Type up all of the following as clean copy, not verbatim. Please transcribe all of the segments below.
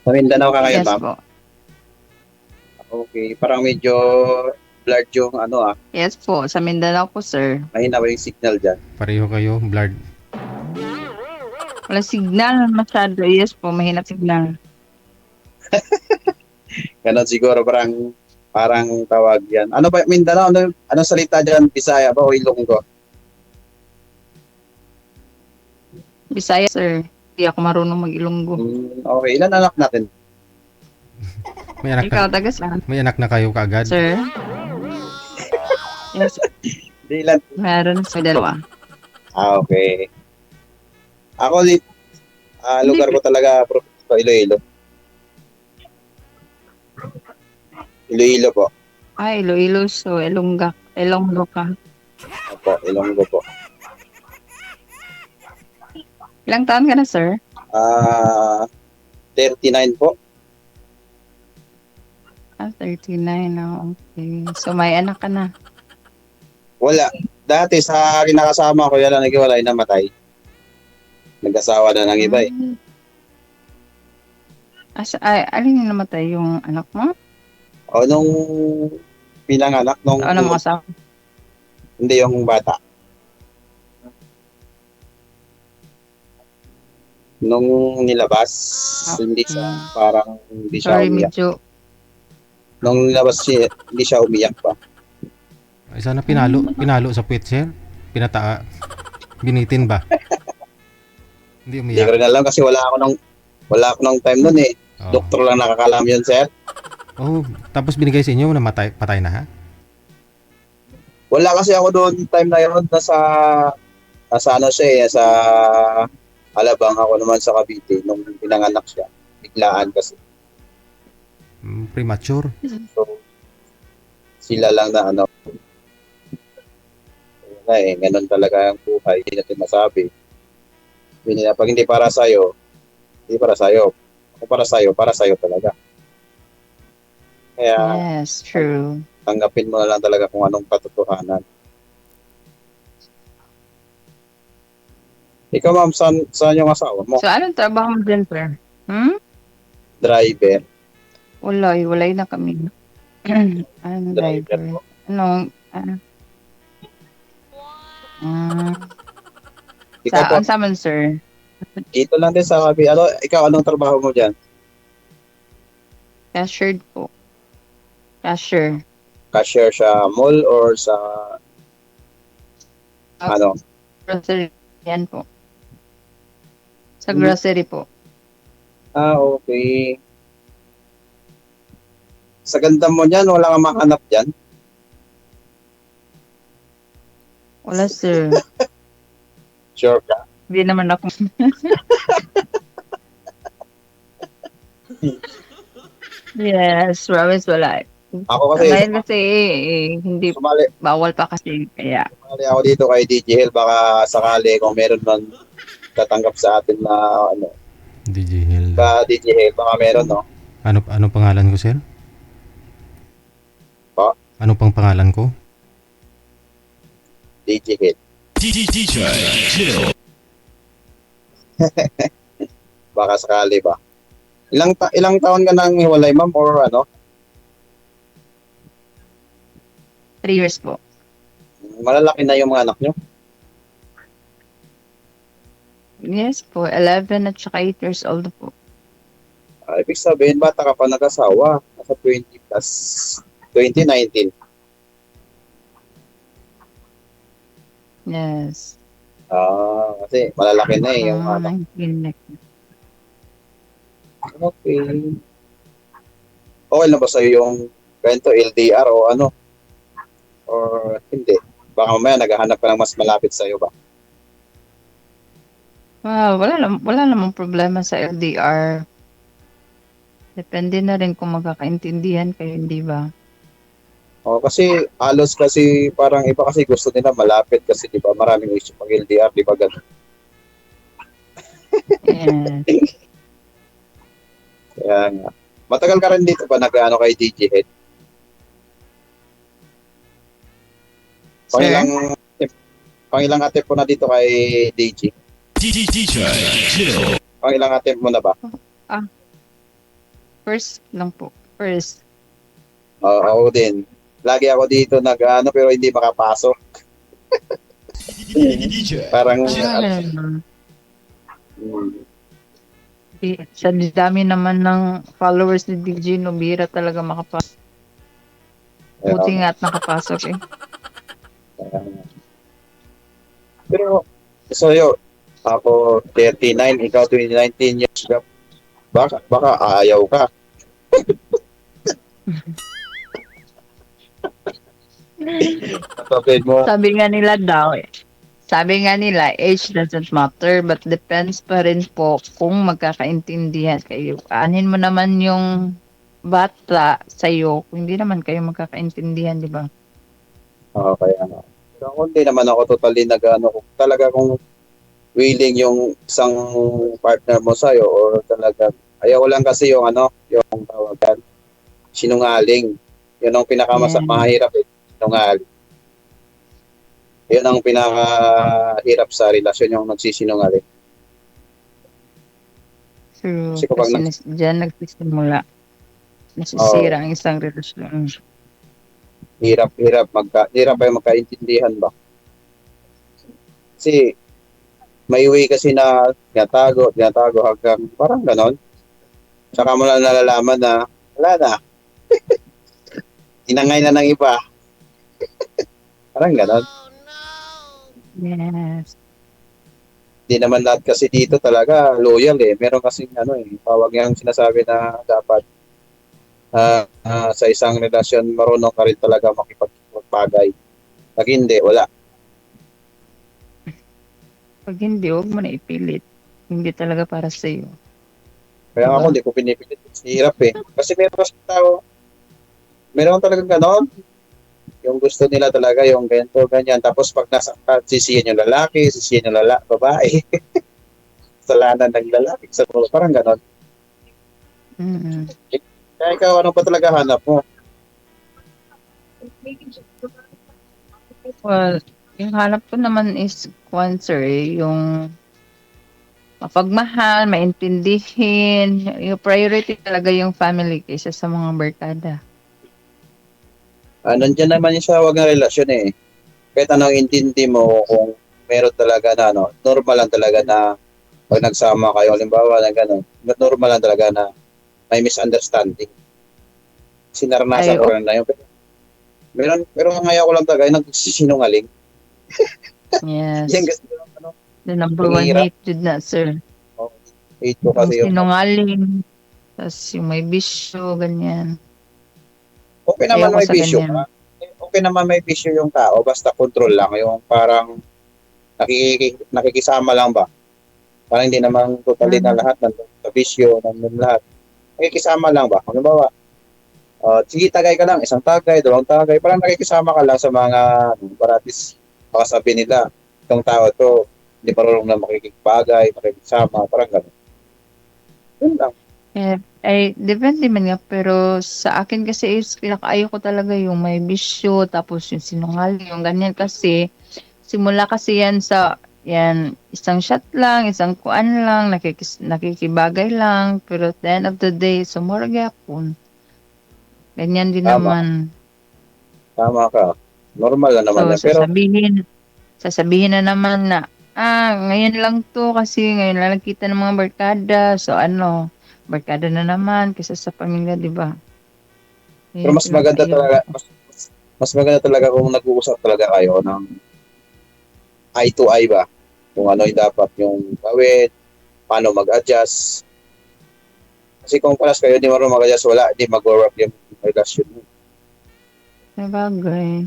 Sa Mindanao ka ngayon, Yes ma'am? po. Okay, parang medyo blurred yung ano Yes po, sa Mindanao po, sir. mahina ba yung signal dyan? Pareho kayo, blurred. Wala signal masyado. Yes po, mahina signal. Ganon siguro, parang tawag yan. Ano ba, Mindanao, anong salita dyan? Bisaya ba o Ilonggo? Bisaya, sir. Hindi ako marunong mag-Ilonggo. Okay, ilan anak natin? May anak Ikaw, na, taga saan? may anak na kayo kaagad. Sir? Yes, Di ilan? meron sa dalawa. Okay. Ako, Hindi, lugar ko talaga, Iloilo. Iloilo po. Iloilo, so Ilonggo ka. Opo, Ilonggo po. Ilang taon ka na, sir? 39 po. 39 na. Okay. So, may anak ka na. Wala. Dati sa kinakasama ko, yan ang naghiwalay, namatay. Nag-asawa na ng iba eh. Alin yung namatay yung anak mo? O nung pinanganak, Ano mo kasama? hindi yung bata. Nung nilabas, hindi siya, parang hindi siya Sorry, umiyak. medyo. Nung nilabas siya, hindi siya umiyak pa. Ay, sana pinalo sa puwet, sir. Binitin ba? Hindi Hindi ko umiyak. rin alam kasi wala ako nung time nun eh. Oh. Doktor lang nakakalam yun, sir. Oh, tapos binigay sa inyo na patay na ha? Wala kasi ako doon time na yun, nasa ano siya eh, sa Alabang, ako naman sa Cavite nung pinanganak siya. Biglaan kasi. Premature. So, sila lang na ano. Ganun talaga ang buhay. Hindi natin masabi. Pag hindi para sa'yo, hindi para sa'yo. Kung para sa'yo talaga. Kaya, Yes, true. tanggapin mo na lang talaga kung anong katotohanan. Ikaw, ma'am, saan yung asawa mo? So, anong trabaho mo dyan, sir? Driver. Walay na kami. Anong Driver driver? po. Ikaw po, Saan man, sir? dito lang din sa Cavite. Ikaw, anong trabaho mo dyan? Cashier po. Cashier. Cashier sa mall or sa ano? Grocery. Yan po. Sa grocery po. Okay. Sa ganda mo niyan, wala kang mahanap dyan? Wala, sir. Sure ka? Hindi naman ako. Yes, promise wala. Ako kasi, Ngayon kasi hindi bawal pa kasi kaya. sumali ako dito kay DJ Hell. Baka sakali kung meron man tatanggap sa atin na ano, DJ Hill. DJ Hell, baka meron, no? Ano pangalan ko, sir? Po? Ano pang pangalan ko? DJ Hell. DJ Chill. Baka sakali ba? Ilang taon ka nang hiwalay, ma'am, or ano? 3 years po. Malalaki na yung mga anak nyo? Yes po, 11 at saka 8 years old po. Ibig sabihin, bata ka pa nag-asawa. Nasa 20 plus 2019. Yes. Kasi malalaki na eh yung anak. 19. Okay. Okay na ba sa'yo yung ganito, LDR o ano? Or hindi? Baka mamaya naghahanap ka ng mas malapit sa'yo ba? Wala namang problema sa LDR. Depende na rin kung magkakaintindihan kayo, hindi ba? Kasi halos kasi parang iba kasi gusto nila malapit kasi di ba maraming issue pag LDR, di ba ganun? Yes. Kaya nga. Matagal ka rin dito ba nag-ano kay DJ Head? Sir? Pangilang attempt mo na dito kay DJ? DJ Chill. Pangilang attempt mo na ba? First lang po. First. Ako din. Lagi ako dito nag-ano pero hindi makapasok. DJ Parang Ganun. mm, Sa dami naman ng followers ni DJ, no, bihira talaga makapasok. Buti nga at nakapasok eh. pero sa'yo, ako 39, ikaw 19 years ka. Baka ayaw ka. Kapatid mo, Sabi nga nila, age doesn't matter, but depends pa rin po kung magkakaintindihan kayo. Anin mo naman yung bata sa'yo, kung hindi naman kayo magkakaintindihan, di ba? kaya nga. Pero kung hindi naman ako totally nag-ano, kung talaga kung willing yung isang partner mo sa'yo or talaga, ayaw ko lang kasi yung ano, yung tawagan, sinungaling. Yun ang mahirap eh, sinungaling. Yun ang pinakahirap sa relasyon, yung nagsisinungaling. True. Kasi kapag Kasi dyan nagsisimula. Nasisira ang isang relasyon. hirap ay magkaintindihan ba? Kasi may way kasi na tinatago hanggang parang ganon. Saka mo lang nalalaman na wala na. Tinangay na ng iba. Parang ganon. Yes. Hindi naman lahat kasi dito talaga loyal eh. Meron kasing ano eh, tawag yung sinasabi na dapat sa isang relasyon marunong ka rin talaga makipagbagay. Pag hindi, wala. Pag hindi, huwag mo na ipilit. Hindi talaga para sa'yo. Kaya ako hindi ko pinipilit. Hirap eh. Kasi meron kasi tao, meron talagang ganon. Yung gusto nila talaga yung ganito, ganyan. Tapos pag sisiyan yung lalaki, sisiyan yung babae. Salanan ng lalaki. Parang ganon. Mm-hmm. Kaya ikaw, ano pa talaga hanap mo? Well, yung hanap ko naman is sponsor eh, yung mapagmahal, maintindihin. Yung priority talaga yung family kaysa sa mga barkada. Nandiyan naman yung sa wag na relasyon eh. Kahit anong intindi mo kung meron talaga na ano, normal lang talaga na pag nagsama kayo, halimbawa na gano'n, normal lang talaga na may misunderstanding. Sinaranasan ko rin na yun. Pero ngayon ko lang talaga, yung nagsisinungaling. Yes. Yan kasi ano, The number one hatred na, sir. hate ko Yung kasi yung sinungaling, tapos yung may bisyo, ganyan. okay naman Ayoko may sa bisyo ganyan. ka. Okay naman may bisyo yung tao, basta control lang. Yung parang nakikisama lang ba? Parang hindi naman totally na lahat nandun sa bisyo, nandun lahat. Nakikisama lang ba? Halimbawa, sige tagay ka lang, isang tagay, dalawang tagay, parang nakikisama ka lang sa mga paratis, baka sabi nila, itong tao to, hindi marunong na makikipagay, makikisama, parang gano'n. Yun lang. Ay, depende man nga, pero sa akin kasi is, ayaw ko talaga yung may bisyo, tapos yung sinungaling, yung ganyan kasi, simula kasi yan sa, yan, isang shot lang, isang kuan lang, nakikibagay lang, pero at the end of the day, sumura gyapon. Ganyan din Tama. naman. Tama ka. Normal na naman yan. So, Pero, sasabihin na naman na, ngayon lang to kasi ngayon lang kita ng mga barkada. So, barkada na naman kaysa sa pamilya, di ba? pero mas maganda talaga, mas maganda talaga kung nag-uusap talaga kayo ng eye to eye ba? Kung ano yung dapat yung gawin, paano mag-adjust. Kasi kung palas kayo, di marunong mag-adjust, wala, di mag-work yung relasyon mo. Sabagay.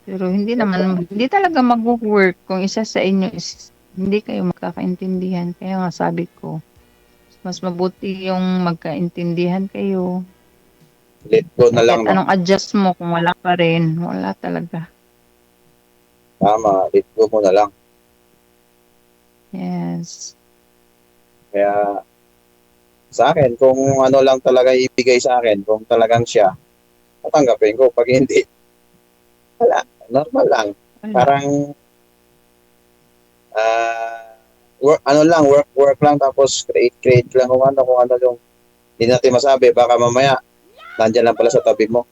Pero hindi talaga mag-work kung isa sa inyo is hindi kayo magkakaintindihan. Kaya nga sabi ko, mas mabuti yung magkaintindihan kayo. Let go na lang. Kahit anong adjust mo kung wala pa rin, wala talaga. Tama, let go mo na lang. Yes. Kaya, sa akin, kung ano lang talaga ibigay sa akin, kung talagang siya, tatanggapin ko. Pag hindi, wala. Normal lang. Parang, work lang, tapos create lang kung ano yung hindi natin masabi, baka mamaya nandiyan lang pala sa tabi mo.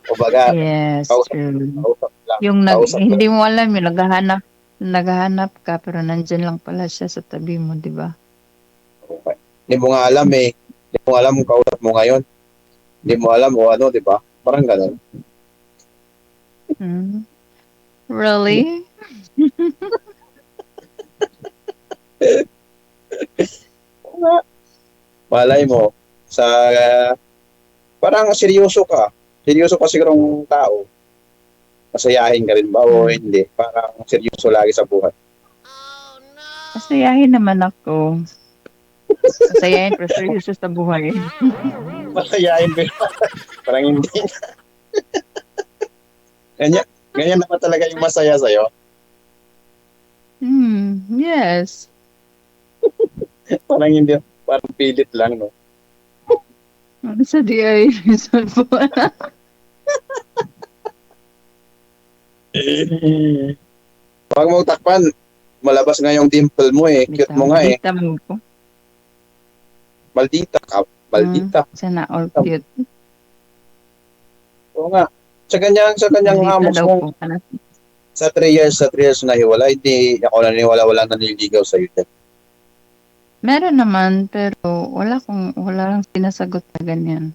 O baga, Yes, kausap, true. kausap lang, Yung kausap lang. hindi mo alam yung naghahanap ka pero nandyan lang pala siya sa tabi mo, di ba? Okay. Hindi mo nga alam eh. Hindi mo alam kung kausap mo ngayon. Hindi mo alam o ano, di ba? Parang ganun. Hmm. Really? Malay mo, sa parang seryoso ka. Seryoso ka sigurong tao. Masayahin ka rin ba o Hmm. hindi? Parang seryoso lagi sa buhay. Masayahin naman ako. Masayahin pero seryoso sa buhay. Masayahin ka. Parang hindi. Ganyan, ganyan naman talaga yung masaya sa'yo. Yes. Parang hindi. Parang pilit lang, no? Ano sa di ay reason po? Huwag mo takpan. Malabas nga yung dimple mo eh. Cute mo nga eh. Dita mo po. Maldita ka. Maldita. Sana all cute. Oo nga. Sa kanyang Maldita amos daw mo, po. Ano? sa 3 years na hiwala, hindi ako naniniwala wala naniligaw sa'yo dyan. Meron naman pero wala lang sinasagot na ganyan.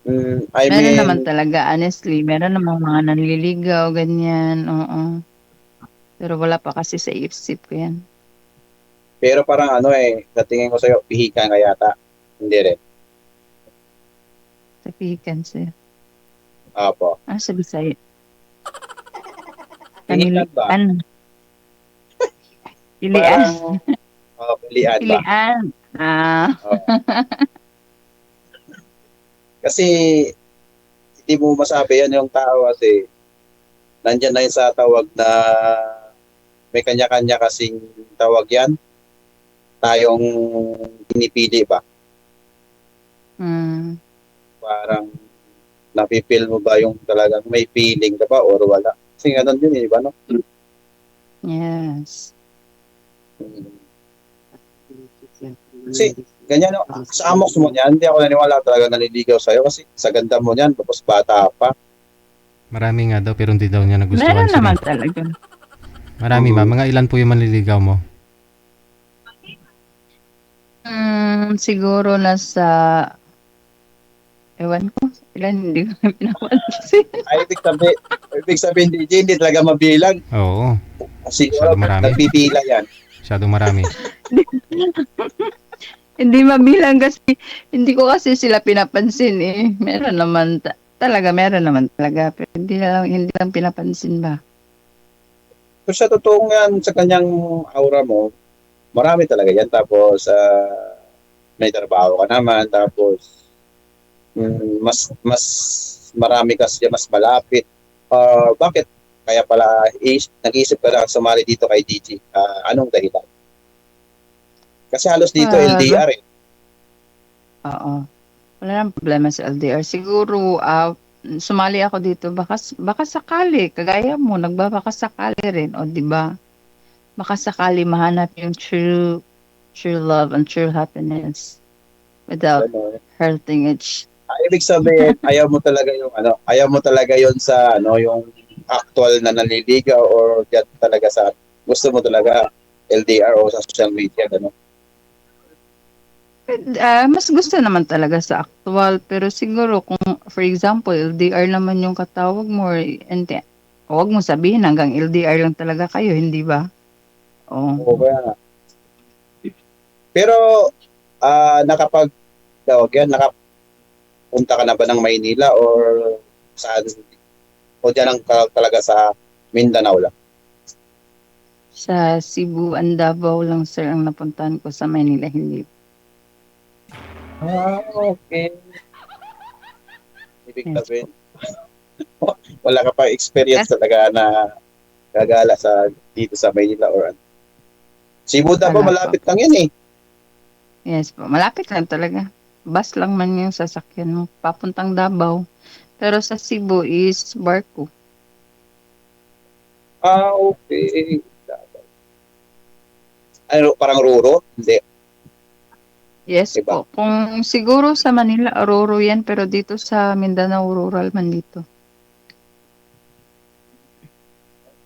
I Meron mean, naman talaga, honestly. Meron namang mga nanliligaw, ganyan. Oo. Pero wala pa kasi sa isip ko yan. pero parang ano eh, sa tingin ko sa'yo, pihika nga yata. Hindi rin. Sa Cancer. Apo. Ano sabi sa'yo? Pihikan ba? Pilian. Parang, pilian ba? Pilian. Oo. Kasi, hindi mo masabi yan yung tao kasi nandyan na yun sa tawag na may kanya-kanya kasing tawag yan. Tayong pinipili ba? Hmm. Parang napipil mo ba yung talagang may feeling ka ba or wala? Kasi ganun yun, di ba? No? Yes. Kasi ganyan, no? Sa amos mo niyan, hindi ako naniwala talaga naliligaw sa'yo kasi sa ganda mo niyan, tapos bata pa. Marami nga daw pero hindi daw niya nagustuhan Meron sir. naman Eh. talaga. Marami ma. Mga ilan po yung manliligaw mo? Siguro nasa, ewan ko, ilan hindi ko na pinapansin. Ay, ibig sabihin, DJ, hindi talaga mabilang. Oo. Siguro, Masyado marami. nagpipila yan. Masyadong marami. Hindi mabilang kasi, hindi ko kasi sila pinapansin eh. Meron naman, meron naman talaga. Pero hindi lang pinapansin ba? Pero sa totoo nga, sa kanyang aura mo, marami talaga yan. Tapos, may trabaho ka naman. Tapos, mas marami kasi mas malapit. Bakit? Kaya pala, nag-iisip ka na sumali dito kay DJ. Anong dahilan? Kasi halos dito LDR eh. Oo. Wala nang problema sa LDR. Siguro, sumali ako dito, baka sakali, kagaya mo, nagbabaka sakali rin, o di ba? Baka sakali mahanap yung true love and true happiness without Ano, hurting each. ibig sabihin, ayaw mo talaga yon sa yung actual na nanliligaw or diyan talaga sa gusto mo talaga LDR o sa social media gano'n. Mas gusto naman talaga sa actual, pero siguro kung, for example, LDR naman yung katawag mo, hindi, huwag mo sabihin hanggang LDR lang talaga kayo, hindi ba? Oh. Oo kaya. Pero nakapag tawag yan, nakapunta ka na ba ng Maynila or saan o diyan lang talaga sa Mindanao lang? Sa Cebu and Davao lang, sir, ang napuntahan ko, sa Manila, hindi. Okay. Ibig Yes sabihin, wala ka pa experience talaga na gagala dito sa Maynila or ano. Cebu Davao, Wala malapit lang yan eh. Yes po, malapit lang talaga. Bus lang man yung sasakyan mo, papuntang Davao. Pero sa Cebu is barko. Okay. Ano, parang ruro? Hindi. Yes Iba. po. Kung siguro sa Manila, Ororo yan, pero dito sa Mindanao, rural man dito.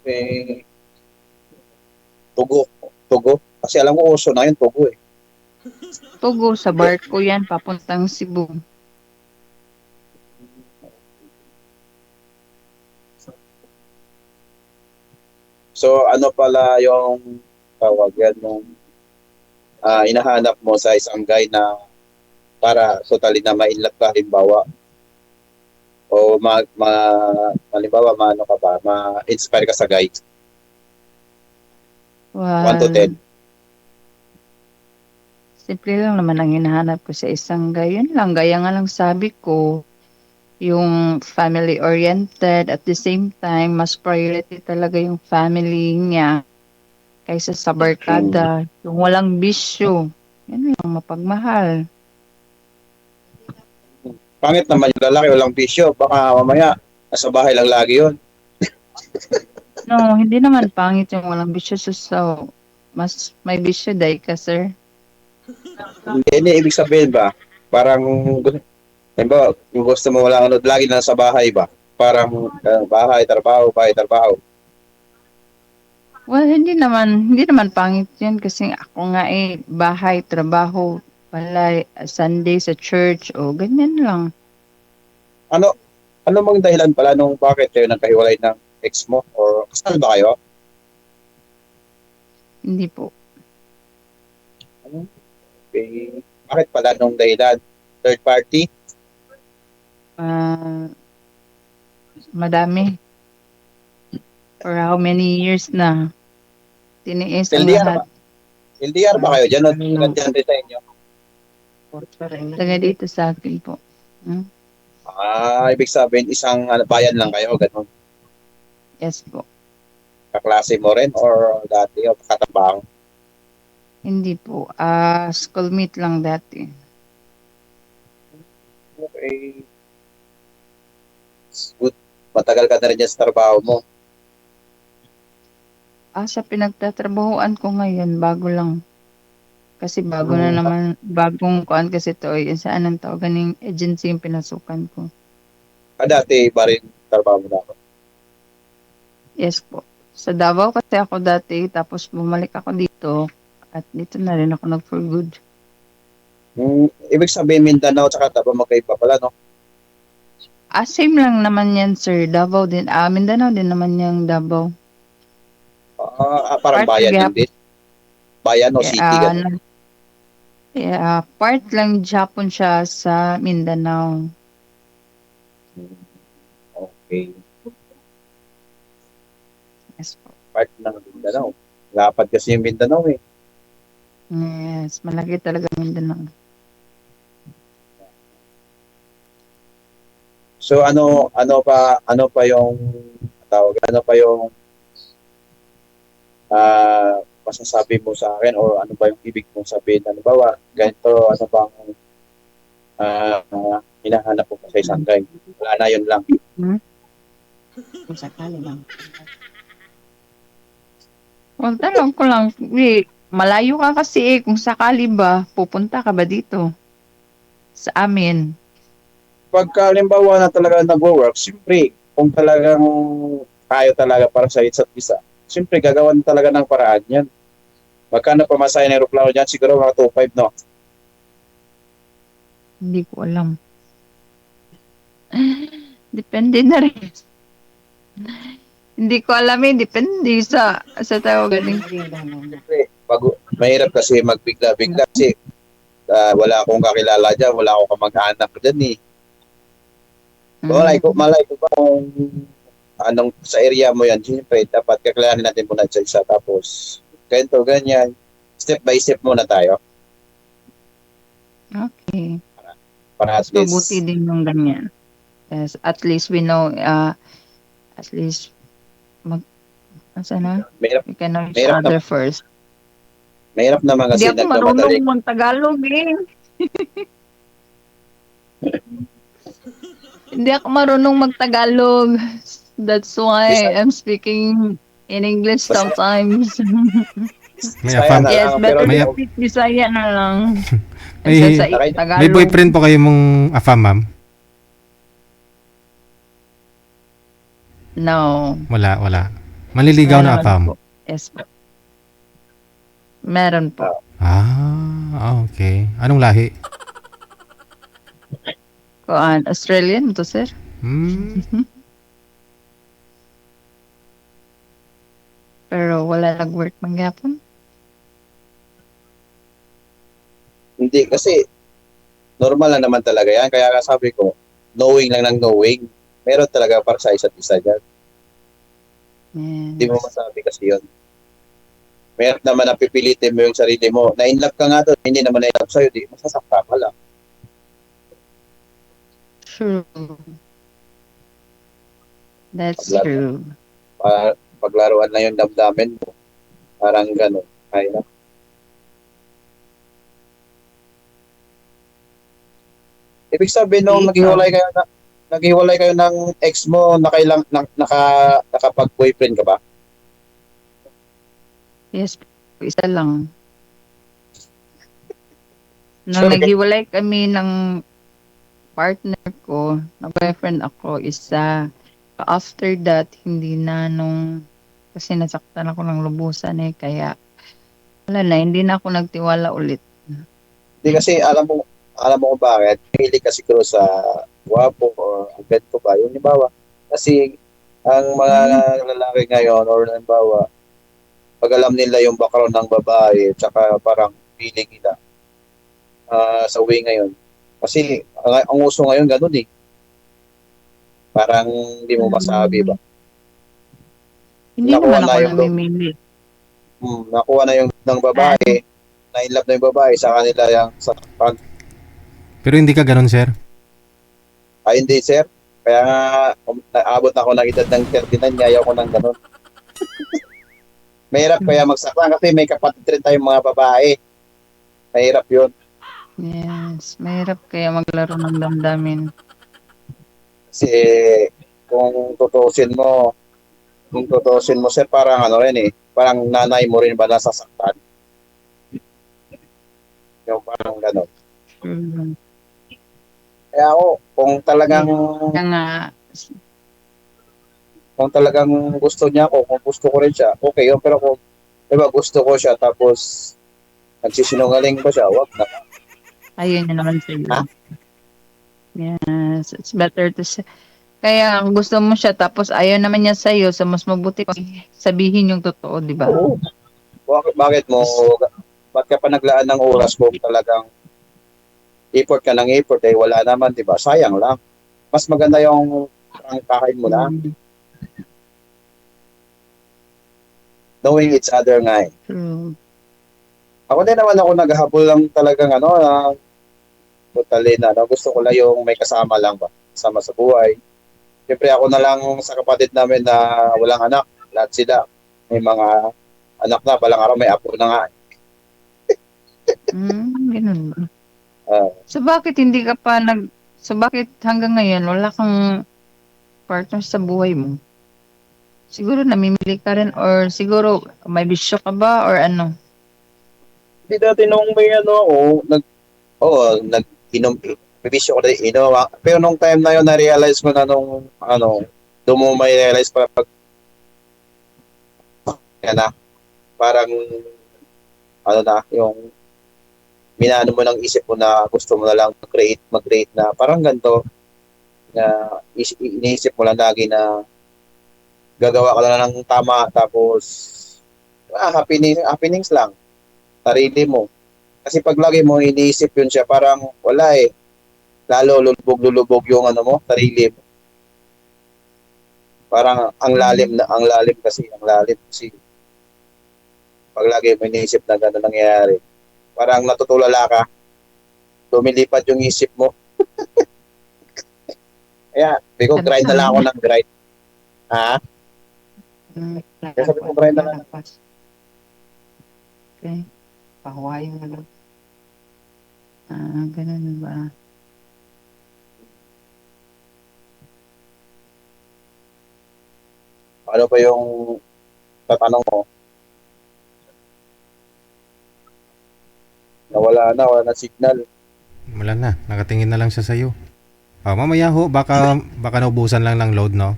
Eh, tugo. Tugo. Kasi alam ko uso na yun, tugo eh. Tugo, sa barko yan, papuntang Cebu. So ano pala yung tawag yan nung hinahanap mo sa isang guy na para totally na ma-inlove ka halimbawa o halimbawa maano ka ba ma-inspire ka sa guy 1 to 10. Well, simple lang naman ang hinahanap ko sa isang guy. Yun lang, gaya nga lang sabi ko, yung family-oriented at the same time, mas priority talaga yung family niya kaysa sa barkada. Yung walang bisyo. Yan lang, mapagmahal. Pangit naman yung lalaki walang bisyo, baka mamaya nasa bahay lang lagi yun. No, hindi naman pangit yung walang bisyo. So, mas may bisyo dahil ka, sir. Hindi ibig sabihin ba parang halimbawa yung gusto mo wala ano lagi na sa bahay ba parang bahay trabaho. Well, hindi naman pangit yan kasi ako nga bahay, trabaho, palay, Sunday sa church, o ganyan lang. Ano ano mang dahilan pala nung bakit kayo nagkahiwalay ng ex mo or kasal ba kayo? Hindi po. Eh, bakit pala nung dahilan? Third party? Ah, madami. For how many years na tiniis ang LDR lahat. ba? LDR ba kayo dyan? Nandiyan rin sa inyo? Taga dito sa akin po. Hmm? Ibig sabihin isang bayan lang kayo, ganun. Yes po. Kaklase mo rin or dati o katrabaho? Hindi po. Schoolmate lang dati. Okay. Good. Matagal ka na rin dyan sa trabaho mo. Sa pinagtatrabahoan ko ngayon, bago lang. Kasi bago na naman, bagong kuan kasi to, yung saan ang tawagan ng agency yung pinasukan ko. Dati iba rin trabaho mo na ako. Yes po. Sa Davao kasi ako dati, tapos bumalik ako dito, at dito na rin ako nag for good. Ibig sabihin Mindanao at Davao magkaiba pala, no? Same lang naman yan, sir. Davao din. Mindanao din naman yung Davao. Parang Part bayan lang gap. din. Bayan o city, ganun. Part lang Japon siya sa Mindanao. Okay. Yes po. Part ng Mindanao. Lapad kasi yung Mindanao eh. Yes, malaki talaga Mindanao. So ano pa yung tawag, ano pa yung masasabi mo sa akin or ano ba yung ibig mong sabihin? Ano ba, ganito, ano bang hinahanap mo sa isang guy? Wala na yun lang. Kung sakali lang. Well, tanong ko lang, malayo ka kasi kung sakali ba, pupunta ka ba dito? Sa amin. Pagka halimbawa na talaga nag-work, siyempre, kung talagang tayo talaga para sa isa't isa, siyempre gagawan talaga ng paraan yan. Magkano pamasahe ng aeroplano dyan? Siguro mga 2.5, no? Hindi ko alam. Depende na rin. Hindi ko alam depende sa tao galing. Siyempre, mahirap kasi magbigla-bigla kasi wala akong kakilala dyan, wala akong kamag-anak dyan eh. Malay ko ba kung anong sa area mo yan, siyempre dapat kakilalanin natin muna sa isa tapos ganyan, step by step muna tayo Okay. para at Mas mabuti least din yung ganyan. Yes, at least we know, at least, mahirap, we can know each Mahirap other first. mahirap naman Hindi kasi ako nagmamadali. marunong mag-Tagalog Hindi ako marunong mag-Tagalog. That's why I'm speaking in English sometimes. May Saya afam. na Yes, lang, pero better May to af- speak Bisaya na lang. May- Kaysa sa May May Tagalog. boyfriend po kayo mong afam, ma'am? No. Wala. Manliligaw na Meron afam. po. Yes po. Meron po. Okay. Anong lahi? Kuan, Australian to, sir? Hmm. Pero wala nag-work mangyapon. hindi kasi normal lang naman talaga yan. Kaya nga sabi ko, knowing lang ng knowing. Meron talaga para sa isa't isa dyan. Hindi mo Yes. masabi kasi yun. Meron naman na pipilitin mo yung sarili mo. Na-inlove ka nga doon, hindi naman na-inlove sa'yo, di masasakta ka lang. True. That's Pagla- true. Paglaruan na yung damdamin mo. Parang gano'n. Ay na. Ibig sabihin nung Ikaw. naghiwalay kayo ng ex mo, nakapag-boyfriend ka ba? Yes po. Isa lang. Nung Sure. naghiwalay kami ng partner ko, na boyfriend ako, isa. After that, hindi na kasi nasaktan ako ng lubusan kaya wala na, hindi na ako nagtiwala ulit. Hindi kasi alam mo kung bakit. Mahilig kasi ko sa guwapo or ang ko ba. Yung halimbawa, kasi ang mga lalaki ngayon or halimbawa, pag alam nila yung background ng babae, tsaka parang feeling nila sa way ngayon. Kasi ang uso ngayon ganun eh. Parang hindi mo masabi ba. Hindi Nakuha naman na ako yung namimili. nakuha na yung ng babae, na-inlove na yung babae sa kanila yung sa Pero hindi ka ganun, sir. ay hindi sir. Kaya nga naabot ako ng edad ng 39, ayaw ko ng ganun. Mahirap kaya magsaktan kasi may kapatid rin tayong mga babae. Mahirap yun. Yes, mahirap kaya maglaro ng damdamin. Kasi kung tutusin mo sir, parang ano rin eh, parang nanay mo rin ba nasasaktan? Yung parang gano'n. Mm. Kaya ako, Kaya nga, kung talagang gusto niya ako, kung gusto ko rin siya, okay yun. Pero kung, diba, gusto ko siya, tapos nagsisinungaling ba siya, wag na. ayun na naman sa'yo. Ha? Yes, it's better to say. Kaya kung gusto mo siya tapos ayaw naman niya sa'yo, so mas mabuti pa sabihin yung totoo, di ba? Oo. Bakit ka pa naglaan ng oras kung talagang effort ka ng effort, eh wala naman, di ba? Sayang lang. Mas maganda yung prangkahin mo na, Mm, knowing each other nga eh. true. Ako din naman ako naghahabol lang talagang totally na. Gusto ko lang yung may kasama lang ba, kasama sa buhay. Siyempre ako na lang sa kapatid namin na walang anak, lahat sila. May mga anak na, balang araw may apo na nga. Ganun ba? Ah, So bakit hanggang ngayon wala kang partner sa buhay mo? Siguro namimili ka rin or siguro may bisyo ka ba or ano? Hindi dati nung may nag-inom, bibisyo ko rin inom. Pero nung time na yun, na-realize ko na doon mo may realize pa pag, yan na, parang, yung, minano mo ng isip mo na gusto mo na lang mag-create na, parang ganito, na iniisip mo lang lagi na gagawa ka lang ng tama, tapos, happenings lang, sarili mo. Kasi pag lagi mo iniisip yun siya, parang wala eh. Lalo lulubog yung sarili mo. Parang ang lalim kasi pag lagi mo iniisip na gano'n nangyayari. Parang natutulala ka, lumilipad yung isip mo. Kaya, bigo, grind na lang ako ng grind. Ha? Kaya sabi ko, grind na lang. Okay. Pahuwayo na lang. Ganun ba? Ano pa yung tatanong mo? Nawala na signal. Wala na, nakatingin na lang siya sa'yo. Mamaya ho, baka naubusan lang ng load, no?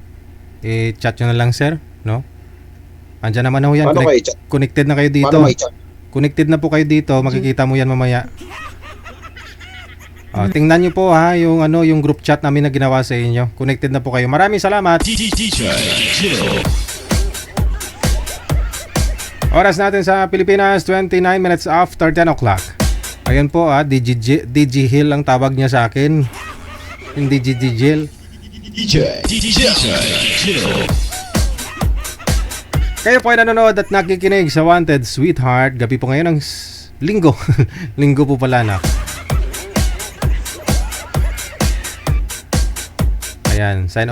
I-chat nyo na lang, sir, no? Andyan naman ho yan. Paano kayo chat? Connected na kayo dito. Paano may chat? Connected na po kayo dito. Makikita mo yan mamaya. Tingnan nyo po ha, yung group chat namin na ginawa sa inyo. Connected na po kayo. Maraming salamat. DJ Jill. Oras natin sa Pilipinas, 29 minutes after 10 o'clock. Ayan po DG Hill ang tawag niya sa akin. Hindi DG Jill. DJ Jill. Kayo po ay nanonood at nakikinig sa Wanted Sweetheart. Gabi po ngayon ng linggo. Linggo po pala na. Ayan, sign off.